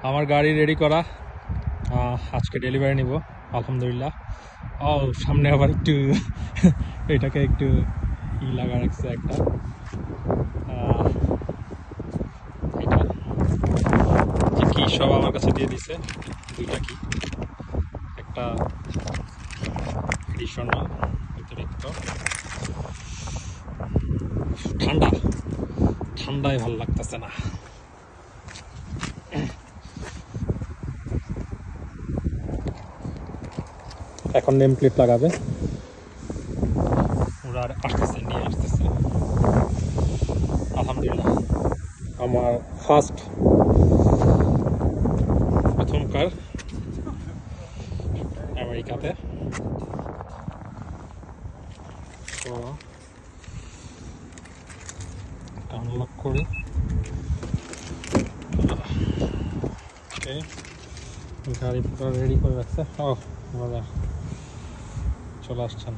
আমার গাড়ি রেডি করা, আজকে ডেলিভারি নিব আলহামদুলিল্লাহ। ও সামনে আবার একটু এটাকে একটু লাগা রাখছে একটা, এটা যে কি সব আমার কাছে দিয়ে দিছে, দুইটা কি, একটা এডিশনাল অতিরিক্ত। ঠান্ডায় ভালো লাগতেছে না। এখন নেম প্লেট লাগাবে, ওরা আসতেছে, নিয়ে আসতেছে। আলহামদুলিল্লাহ আমার প্রথমকার আমেরিকাতে। তো আনলক করি, গাড়ি পুরো রেডি করে রাখছে। ও চলে আসছেন।